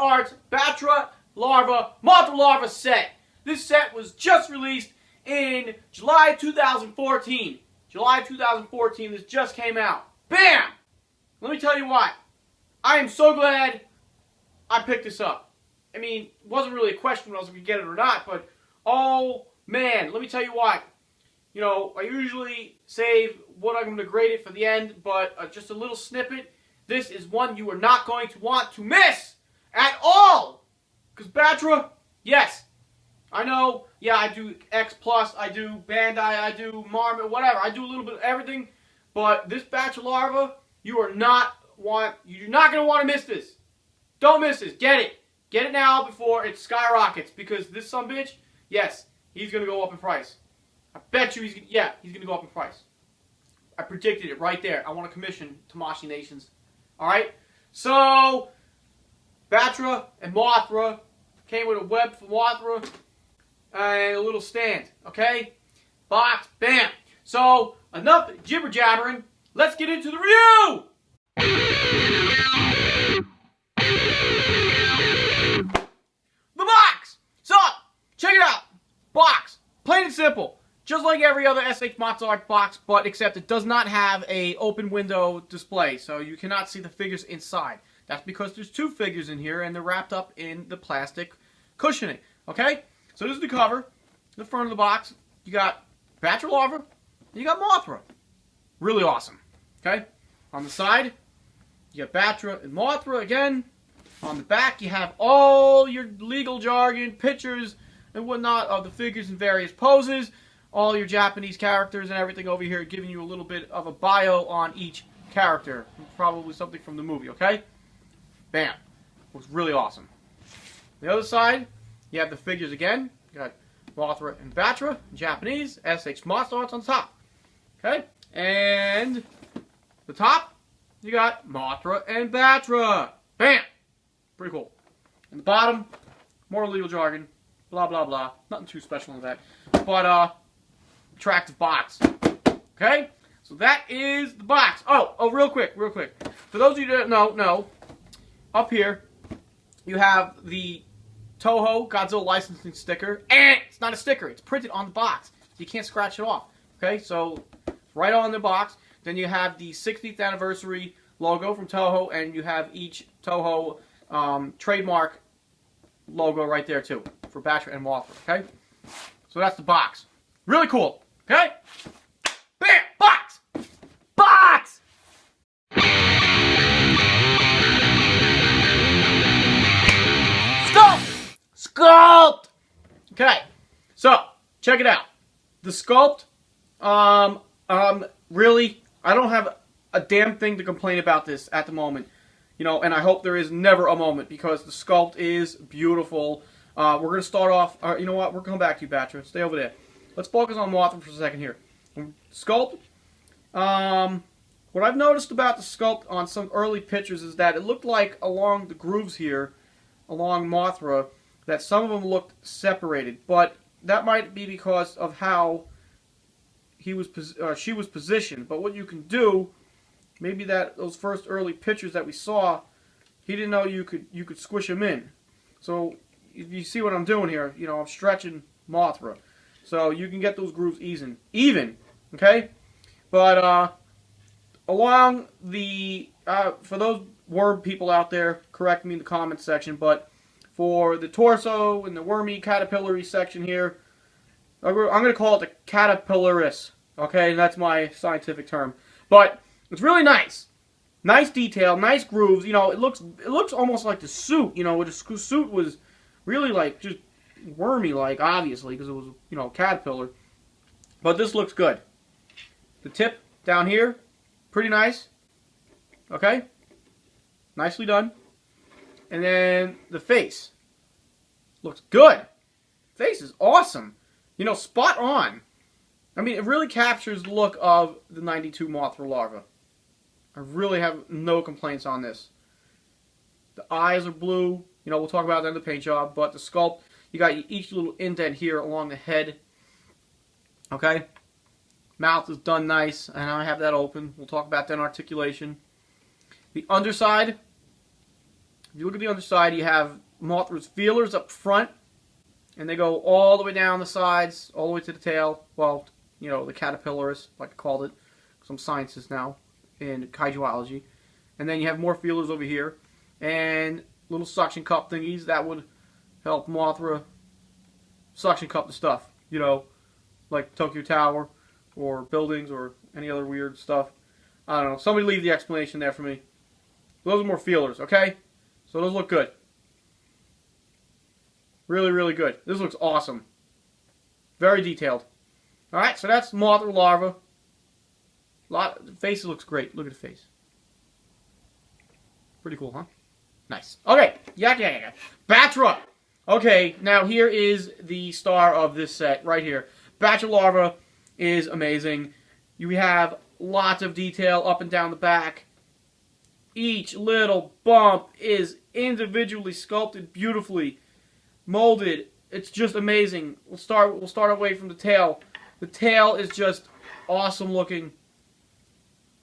Art's Battra Larva Mothra Larva set. This set was just released in July 2014. July 2014, this just came out. Bam! Let me tell you why. I am so glad I picked this up. I mean, it wasn't really a question whether I was going to get it or not, but oh man, let me tell you why. You know, I usually save what I'm going to grade it for the end, but just a little snippet. This is one you are not going to want to miss at all. Because Battra, yes, I know, yeah, I do X+, I do Bandai, I do Marmot, whatever. I do a little bit of everything, but this Battra Larva, you're not going to want to miss this. Don't miss this. Get it. Get it now before it skyrockets, because this sumbitch, yes, he's going to go up in price. I bet you he's going to go up in price. I predicted it right there. I want to commission Tamashii Nations. Alright? So, Battra and Mothra came with a web for Mothra and a little stand. Okay? Box, bam. So, enough jibber jabbering. Let's get into the review! The box! So, check it out. Box. Plain and simple. Just like every other SH Monster Art box, but except it does not have a open window display, so you cannot see the figures inside. That's because there's two figures in here, and they're wrapped up in the plastic cushioning. Okay? So this is the cover. The front of the box, you got Battra Larva, and you got Mothra. Really awesome. Okay? On the side, you got Battra and Mothra again. On the back, you have all your legal jargon, pictures, and whatnot of the figures in various poses. All your Japanese characters and everything over here, giving you a little bit of a bio on each character. Probably something from the movie, okay? Bam. Looks really awesome. The other side, you have the figures again. You got Mothra and Battra, in Japanese, SH Monster Arts on top. Okay? And the top, you got Mothra and Battra. Bam! Pretty cool. And the bottom, more legal jargon, blah, blah, blah. Nothing too special in that. But, attractive box. Okay? So that is the box. Oh, real quick. For those of you that don't know, up here, you have the Toho Godzilla licensing sticker. And it's not a sticker. It's printed on the box. So you can't scratch it off. Okay? So, right on the box. Then you have the 60th anniversary logo from Toho, and you have each Toho trademark logo right there, too, for Battra and Mothra. Okay? So that's the box. Really cool. Okay? Bam! Box! Box! Sculpt! Sculpt! Okay. So, check it out. The Sculpt, really, I don't have a damn thing to complain about this at the moment. You know, and I hope there is never a moment, because the Sculpt is beautiful. We're going to start off, you know what, we're going to come back to you, Battra. Stay over there. Let's focus on Mothra for a second here. Sculpt. What I've noticed about the Sculpt on some early pictures is that it looked like along the grooves here, along Mothra, that some of them looked separated. But that might be because of how she was positioned. But what you can do, maybe that those first early pictures that we saw, he didn't know you could squish them in. So if you see what I'm doing here, you know, I'm stretching Mothra. So you can get those grooves even, okay? But along the, for those word people out there, correct me in the comments section, but for the torso and the wormy, caterpillary section here, I'm going to call it the caterpillaris, okay? And that's my scientific term. But it's really nice. Nice detail, nice grooves. You know, it looks almost like the suit, you know, where the suit was really like just wormy-like, obviously, because it was, you know, caterpillar. But this looks good. The tip down here, pretty nice. Okay? Nicely done. And then the face. Looks good. Face is awesome. You know, spot on. I mean, it really captures the look of the 92 Mothra Larva. I really have no complaints on this. The eyes are blue. You know, we'll talk about that in the paint job. But the sculpt, you got each little indent here along the head. Okay? Mouth is done nice, and I have that open. We'll talk about that in articulation. The underside, If you look at the underside, you have Mothra's feelers up front, and they go all the way down the sides, all the way to the tail. Well, you know, the caterpillars, like I called it, because I'm a scientist now in kaijuology. And then you have more feelers over here, and little suction cup thingies that would help Mothra suction cup the stuff, you know, like Tokyo Tower or buildings or any other weird stuff. I don't know. Somebody leave the explanation there for me. Those are more feelers, okay? So those look good. Really, really good. This looks awesome. Very detailed. Alright, so that's Mothra Larva. The face looks great. Look at the face. Pretty cool, huh? Nice. Okay, yeah. Battra! Okay, now here is the star of this set, right here. Battra Larva is amazing. You have lots of detail up and down the back. Each little bump is individually sculpted beautifully, molded. It's just amazing. We'll start away from the tail. The tail is just awesome looking.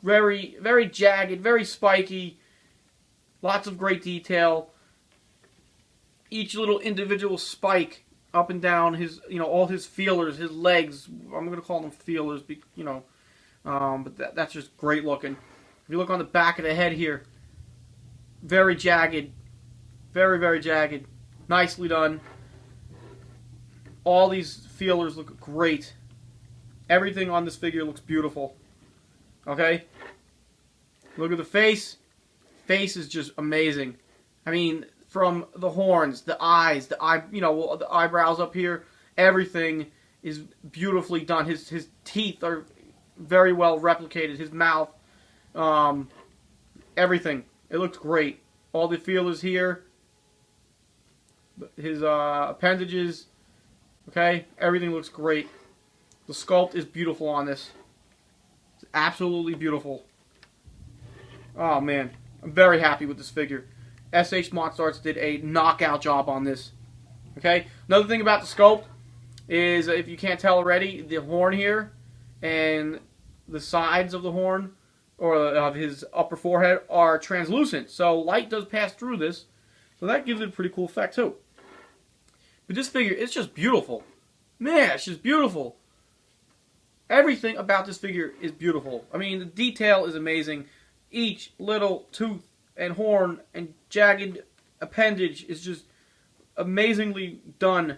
Very, very jagged, very spiky. Lots of great detail. Each little individual spike up and down his, you know, all his feelers, his legs. I'm going to call them feelers, you know, but that's just great looking. If you look on the back of the head here, very jagged, very, very jagged. Nicely done. All these feelers look great. Everything on this figure looks beautiful. Okay? Look at the face. Face is just amazing. I mean, from the horns, the eyes, the eyebrows up here, everything is beautifully done. His teeth are very well replicated. His mouth, everything. It looks great. All the feelers here. His appendages. Okay? Everything looks great. The sculpt is beautiful on this. It's absolutely beautiful. Oh, man. I'm very happy with this figure. SH Monstars did a knockout job on this. Okay? Another thing about the sculpt is, if you can't tell already, the horn here and the sides of the horn, or of his upper forehead, are translucent. So light does pass through this. So that gives it a pretty cool effect, too. But this figure, it's just beautiful. Man, it's just beautiful. Everything about this figure is beautiful. I mean, the detail is amazing. Each little tooth and horn and jagged appendage is just amazingly done.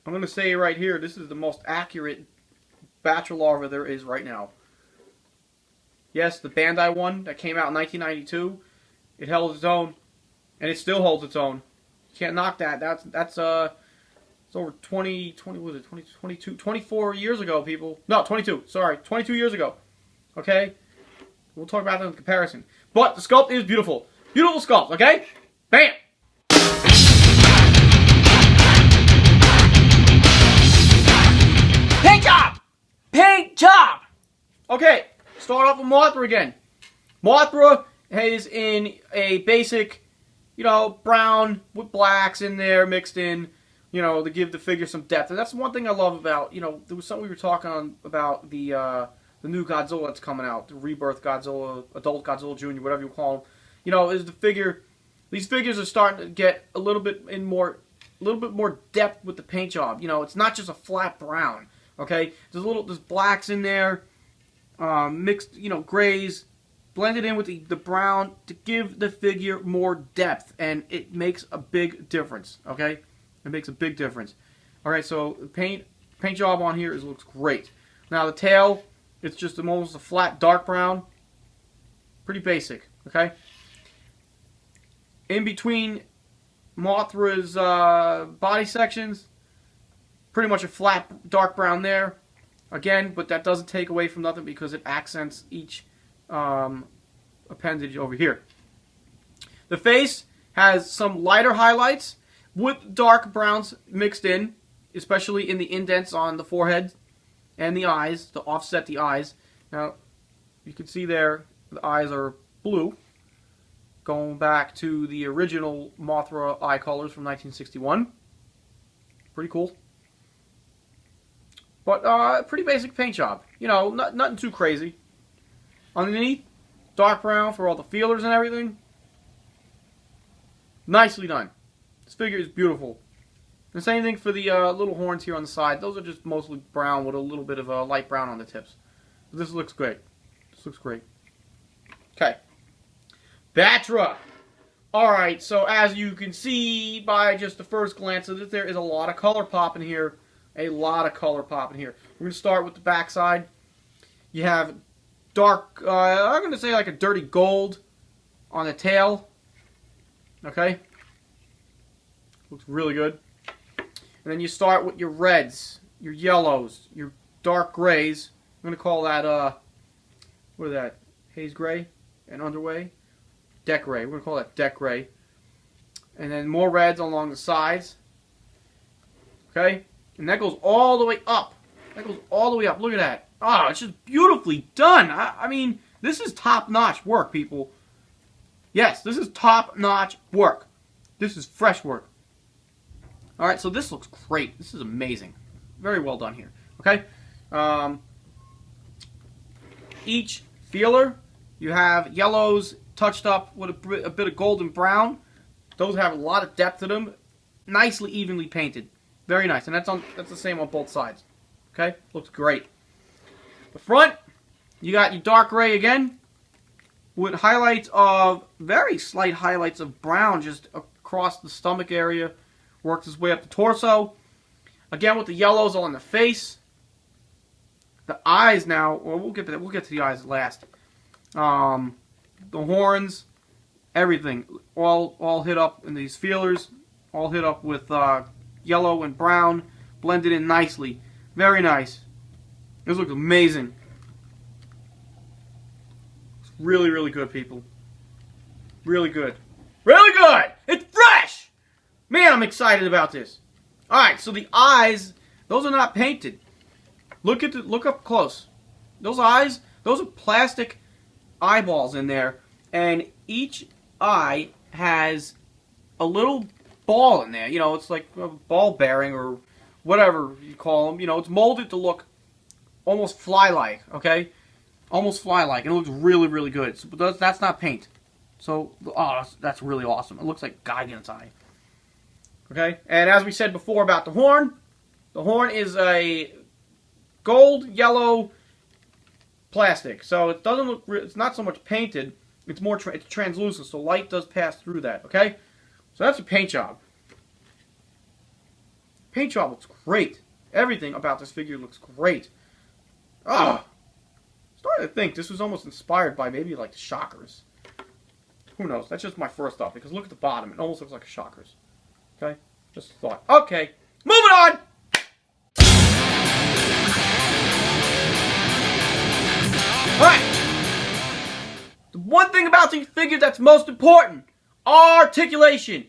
I'm going to say right here, this is the most accurate Battra Larva there is right now. Yes, the Bandai one that came out in 1992, it held its own, and it still holds its own. You can't knock that. That's it's over 24 years ago, people. No, 22. Sorry, 22 years ago. Okay? We'll talk about that in comparison. But the sculpt is beautiful. Beautiful sculpt, okay? Bam! Paint job! Paint job! Okay, start off with Mothra again. Mothra is in a basic, you know, brown with blacks in there mixed in, you know, to give the figure some depth. And that's one thing I love about, you know, there was something we were talking on about the new Godzilla that's coming out, the Rebirth Godzilla, Adult Godzilla Jr., whatever you call him. You know, is the figure, these figures are starting to get a little bit more depth with the paint job. You know, it's not just a flat brown. Okay, there's blacks in there, mixed, you know, grays, blended in with the brown to give the figure more depth, and it makes a big difference. Okay, it makes a big difference. All right, so the paint job on here looks great. Now the tail, it's just almost a flat dark brown, pretty basic. Okay, in between Mothra's body sections, pretty much a flat dark brown there. Again, but that doesn't take away from nothing because it accents each appendage over here. The face has some lighter highlights with dark browns mixed in, especially in the indents on the forehead and the eyes to offset the eyes. Now, you can see there the eyes are blue, going back to the original Mothra eye colors from 1961. Pretty cool. But pretty basic paint job. You know, nothing too crazy. Underneath, dark brown for all the feelers and everything. Nicely done. This figure is beautiful. The same thing for the little horns here on the side. Those are just mostly brown with a little bit of light brown on the tips. But this looks great. This looks great. Okay. Battra. Alright, so as you can see by just the first glance of this, there is a lot of color popping here. A lot of color popping here. We're going to start with the back side. You have dark, I'm going to say like a dirty gold on the tail. Okay. Looks really good. And then you start with your reds, your yellows, your dark grays. I'm going to call that, what is that? Haze gray and underway. Deck gray. We're going to call that deck gray. And then more reds along the sides. Okay? And that goes all the way up. That goes all the way up. Look at that. Oh, it's just beautifully done. I mean, this is top-notch work, people. Yes, this is top-notch work. This is fresh work. Alright, so this looks great. This is amazing. Very well done here. Okay? Each feeler, you have yellows touched up with a bit of golden brown. Those have a lot of depth to them. Nicely, evenly painted. Very nice. And that's the same on both sides. Okay? Looks great. The front, you got your dark gray again, with highlights of, very slight highlights of brown just across the stomach area. Works its way up the torso. Again with the yellows on the face. The eyes now, well, we'll get to the eyes last. The horns, everything, all hit up in these feelers, all hit up with yellow and brown, blended in nicely. Very nice. This looks amazing. It's really, really good, people. Really good. Really good! It's fresh! Man, I'm excited about this. Alright, so the eyes, those are not painted. Look up close. Those eyes, those are plastic eyeballs in there. And each eye has a little ball in there. You know, it's like a ball bearing or whatever you call them. You know, it's molded to look almost fly-like, okay? Almost fly-like. And it looks really, really good. So, but that's not paint. So, oh, that's really awesome. It looks like Gigan's eye. Okay? And as we said before about the horn is a gold, yellow plastic. So it doesn't look, it's not so much painted, it's more, it's translucent, so light does pass through that, okay? So that's a paint job. Paint job looks great. Everything about this figure looks great. Ah, starting to think this was almost inspired by maybe like the Shockers. Who knows? That's just my first thought, because look at the bottom. It almost looks like a Shockers. Okay? Just a thought. Okay, moving on! Alright! The one thing about these figures that's most important, articulation.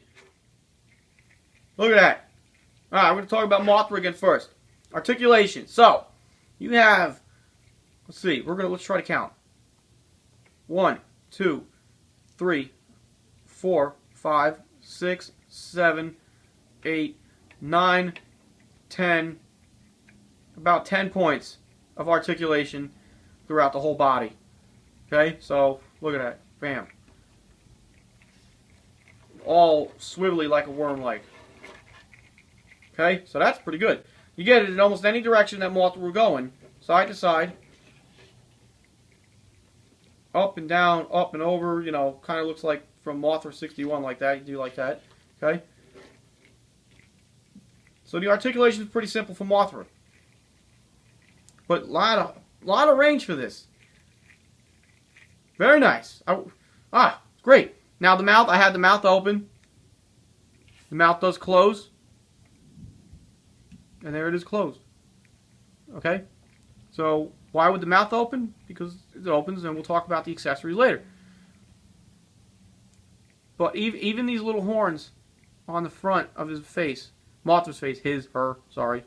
Look at that. Alright, we're going to talk about Mothra again first. Articulation. So, you have, let's see, let's try to count. 1, 2, 3, 4, 5, 6, 7, 8, 9, 10, about 10 points of articulation throughout the whole body. Okay, so look at that. Bam. All swivelly like a worm leg. Okay, so that's pretty good. You get it in almost any direction that Mothra were going. Side to side. Up and down, up and over, you know, kind of looks like from Mothra 61 like that. You do like that. Okay? So the articulation is pretty simple for Mothra. But a lot of range for this. Very nice. Great. Now the mouth, I had the mouth open. The mouth does close. And there it is closed. Okay? So, why would the mouth open? Because it opens, and we'll talk about the accessories later. But even these little horns on the front of his face, Mothra's face, sorry,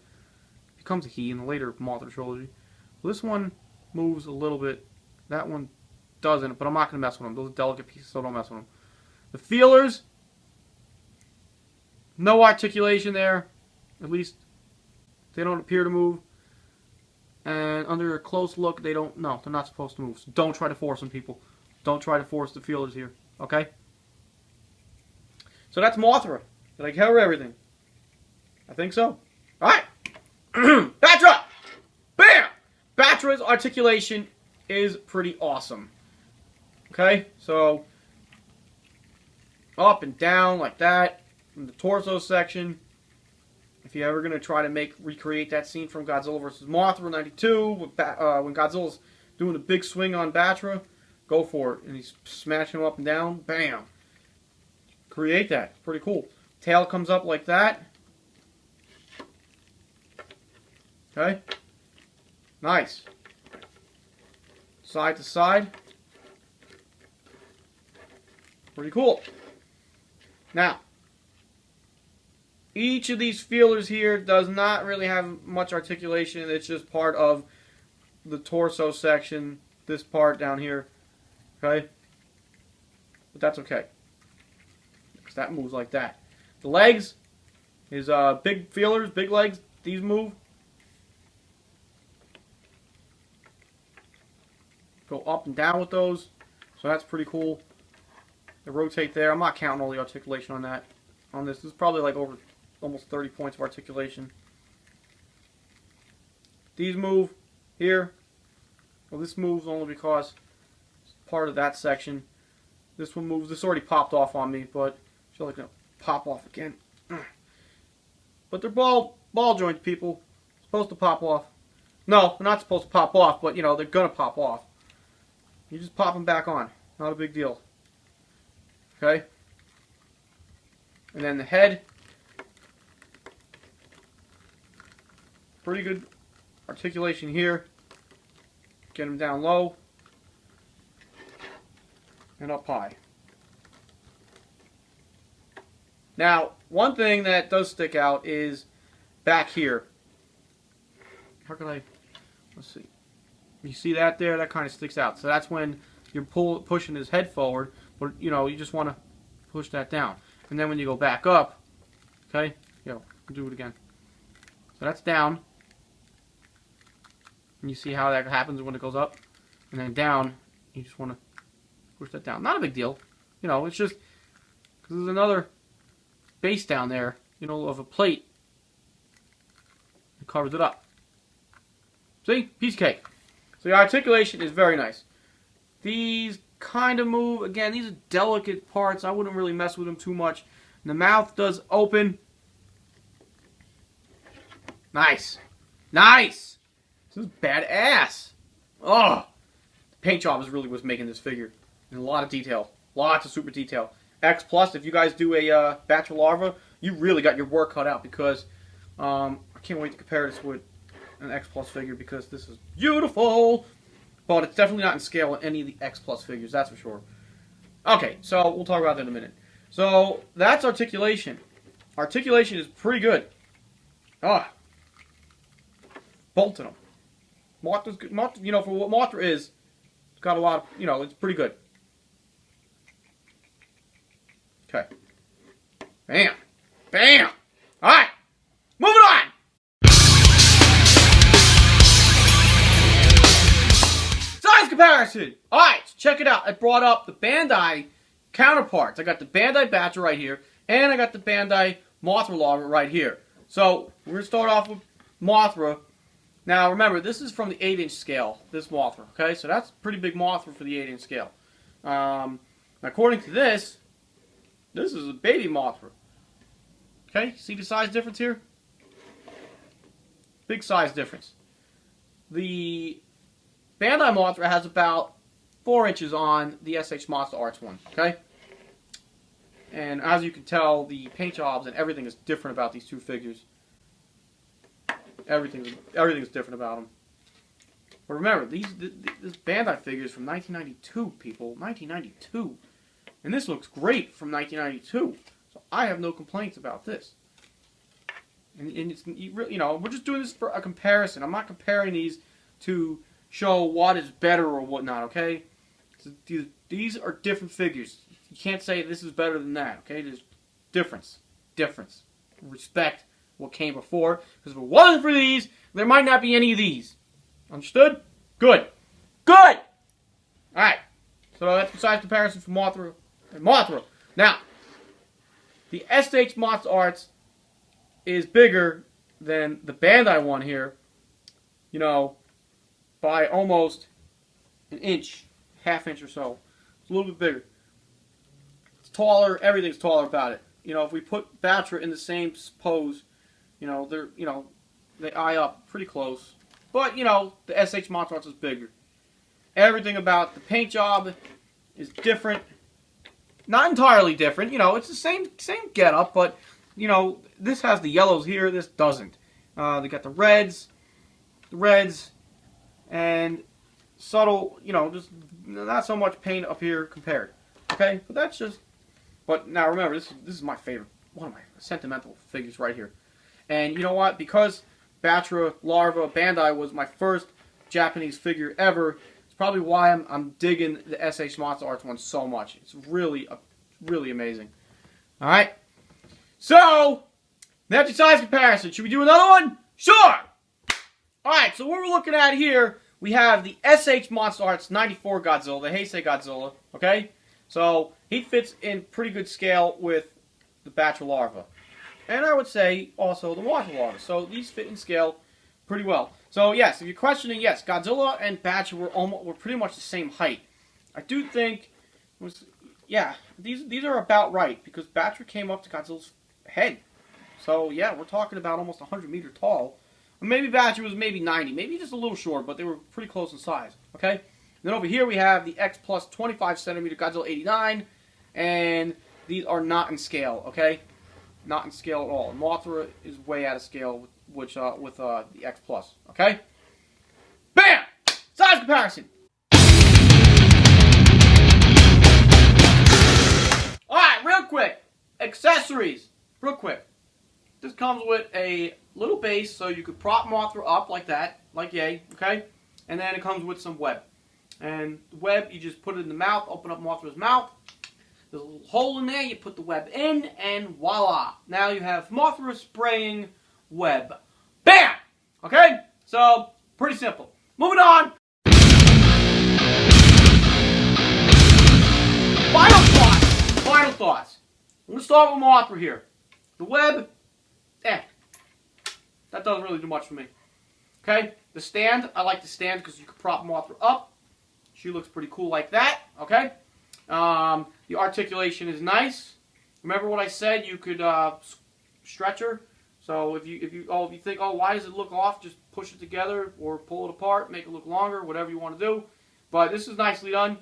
becomes a he in the later Mothra trilogy. This one moves a little bit. That one doesn't, but I'm not going to mess with them. Those are delicate pieces, so don't mess with them. The feelers, no articulation there. At least they don't appear to move. And under a close look, they're not supposed to move. So don't try to force them, people. don't try to force the feelers here, okay? So that's Mothra. Did I cover everything? I think so. Alright. Battra! Bam! Battra's articulation is pretty awesome. Okay? So, up and down like that. In the torso section. If you're ever going to try to recreate that scene from Godzilla vs. Mothra 92, when Godzilla's doing a big swing on Battra, go for it. And he's smashing him up and down. Bam! Create that. Pretty cool. Tail comes up like that. Okay? Nice. Side to side. Pretty cool. Now, each of these feelers here does not really have much articulation. It's just part of the torso section. This part down here. Okay? But that's okay. Because that moves like that. The legs is big feelers, big legs. These move. Go up and down with those. So that's pretty cool. They rotate there. I'm not counting all the articulation on that. On this. This is probably like over almost 30 points of articulation. These move here. Well, this moves only because it's part of that section. This one moves. This already popped off on me, but I feel like it's going to pop off again. But they're ball joints, people. Supposed to pop off. No, they're not supposed to pop off, but, you know, they're going to pop off. You just pop them back on. Not a big deal. Okay? And then the head. Pretty good articulation here. Get them down low. And up high. Now, one thing that does stick out is back here. How can I... Let's see. You see that there? That kind of sticks out. So that's when you're pushing his head forward. But, you know, you just want to push that down. And then when you go back up, okay? Do it again. So that's down. And you see how that happens when it goes up. And then down, you just want to push that down. Not a big deal. You know, it's just... Because there's another base down there, you know, of a plate. It covers it up. See? Piece of cake. So the articulation is very nice. These kind of move. Again, these are delicate parts. I wouldn't really mess with them too much. And the mouth does open. Nice. Nice! This is badass. Oh! The paint job is really what's making this figure. In a lot of detail. Lots of super detail. X Plus, if you guys do a Battra Larva, you really got your work cut out because I can't wait to compare this with an X Plus figure because this is beautiful. But it's definitely not in scale with any of the X Plus figures, that's for sure. Okay, so we'll talk about that in a minute. So that's articulation. Articulation is pretty good. Ah, bolted them. Mothra's good. Mothra, you know, for what Mothra is, it's got a lot of, you know, it's pretty good. Okay. Bam. Bam. All right. Moving on. Size comparison. All right. So check it out. I brought up the Bandai counterparts. I got the Bandai Battra right here, and I got the Bandai Mothra Larva right here. So we're going to start off with Mothra. Now remember, this is from the 8-inch scale, this Mothra. Okay, so that's pretty big Mothra for the 8-inch scale. According to this is a baby Mothra. Okay, see the size difference here? Big size difference. The Bandai Mothra has about 4 inches on the SH Monster Arts one. Okay? And as you can tell, the paint jobs and everything is different about these two figures. Everything's different about them. But remember, this Bandai figure is from 1992, people. 1992. And this looks great from 1992. So I have no complaints about this. And it's, you know, we're just doing this for a comparison. I'm not comparing these to show what is better or whatnot, okay? So these are different figures. You can't say this is better than that, okay? There's difference. Difference. Respect what came before. Because if it wasn't for these, there might not be any of these. Understood? Good. Good! Alright. So that's the size comparison for Mothra and Mothra. Now, the SH Mothra Arts is bigger than the Bandai one here, you know, by almost an inch, half inch or so. It's a little bit bigger. It's taller. Everything's taller about it. You know, if we put Battra in the same pose, you know, they eye up pretty close. But, you know, the SH Mothra Arts is bigger. Everything about the paint job is different. Not entirely different. You know, it's the same getup, but, you know, this has the yellows here. This doesn't. They got the reds, and subtle, you know, just not so much paint up here compared. Okay, but that's just. But now remember, this is my favorite, one of my sentimental figures right here. And you know what? Because Battra Larva Bandai was my first Japanese figure ever, it's probably why I'm digging the SH Mothra Arts one so much. It's really amazing. All right. So that's your size comparison. Should we do another one? Sure. All right. So what we're looking at here, we have the SH Mothra Arts 94 Godzilla, the Heisei Godzilla. Okay. So he fits in pretty good scale with the Battra Larva. And I would say also the Mothra Larva. So these fit in scale pretty well. So yes, if you're questioning, yes, Godzilla and Battra were pretty much the same height. I do think, yeah, these are about right because Battra came up to Godzilla's head. So yeah, we're talking about almost 100 meters tall. Maybe Battra was maybe 90, maybe just a little short, but they were pretty close in size. Okay. Then over here we have the X plus 25 centimeter Godzilla 89, and these are not in scale, okay? Not in scale at all. Mothra is way out of scale with the X plus, okay? Bam! Size comparison. All right, real quick. Accessories, real quick. This comes with a little base, so you could prop Mothra up like that, like yay, okay? And then it comes with some web. And the web, you just put it in the mouth, open up Mothra's mouth. There's a little hole in there, you put the web in, and voila. Now you have Mothra spraying web. Bam! Okay? So, pretty simple. Moving on. Final thoughts. I'm going to start with Mothra here. The web, that doesn't really do much for me. Okay? The stand, I like the stand because you can prop Mothra up. She looks pretty cool like that, okay? The articulation is nice. Remember what I said? You could stretch her. So if you think, oh, why does it look off? Just push it together or pull it apart, make it look longer, whatever you want to do. But this is nicely done. A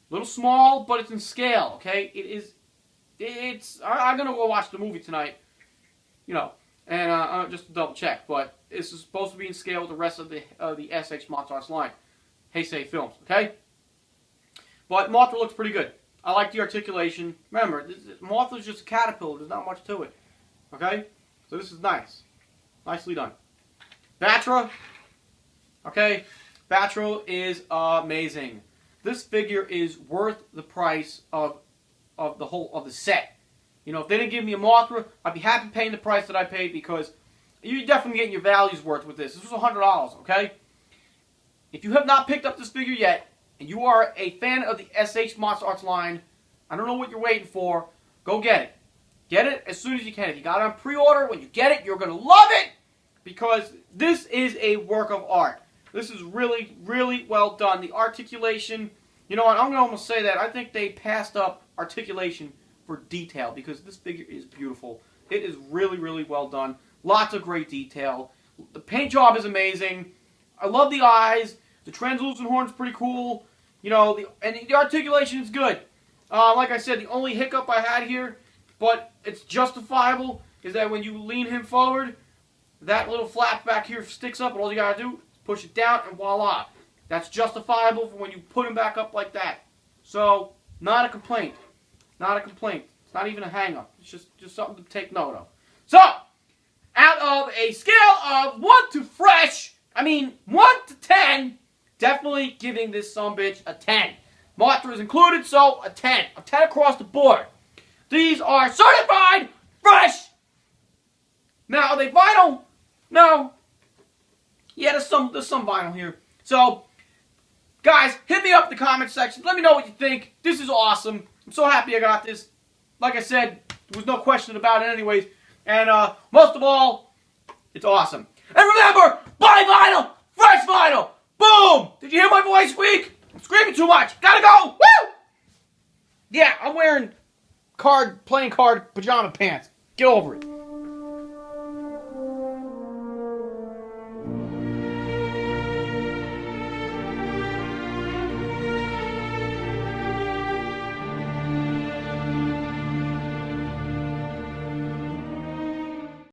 little small, but it's in scale, okay? I'm gonna go watch the movie tonight, you know, and just to double check. But this is supposed to be in scale with the rest of the SH Mothra Arts line. Heisei Films, okay? But Mothra looks pretty good. I like the articulation. Remember, Mothra's just a caterpillar. There's not much to it, okay? So this is nice. Nicely done. Battra, okay? Battra is amazing. This figure is worth the price of the set. You know, if they didn't give me a Mothra, I'd be happy paying the price that I paid because you're definitely getting your value's worth with this. This was $100, okay? If you have not picked up this figure yet, and you are a fan of the SH Mothra Arts line, I don't know what you're waiting for. Go get it. Get it as soon as you can. If you got it on pre-order, when you get it, you're going to love it because this is a work of art. This is really, really well done. The articulation, you know what, I'm going to almost say that. I think they passed up articulation for detail because this figure is beautiful. It is really, really well done. Lots of great detail. The paint job is amazing. I love the eyes. The translucent horn's pretty cool. You know, the articulation is good. Like I said, the only hiccup I had here, but it's justifiable, is that when you lean him forward, that little flap back here sticks up, and all you gotta do is push it down, and voila. That's justifiable for when you put him back up like that. So, not a complaint. Not a complaint. It's not even a hang-up. It's just something to take note of. So, out of a scale of 1 to 10, definitely giving this sumbitch a 10. Mothra is included, so a 10. A 10 across the board. These are certified fresh. Now, are they vinyl? No. Yeah, there's some vinyl here. So, Guys, hit me up in the comment section. Let me know what you think. This is awesome. I'm so happy I got this. Like I said, there was no question about it anyways. And most of all, it's awesome. And remember, buy vinyl, fresh vinyl. Boom! Did you hear my voice squeak? I'm screaming too much. Gotta go. Woo! Yeah, I'm wearing playing card pajama pants. Get over it.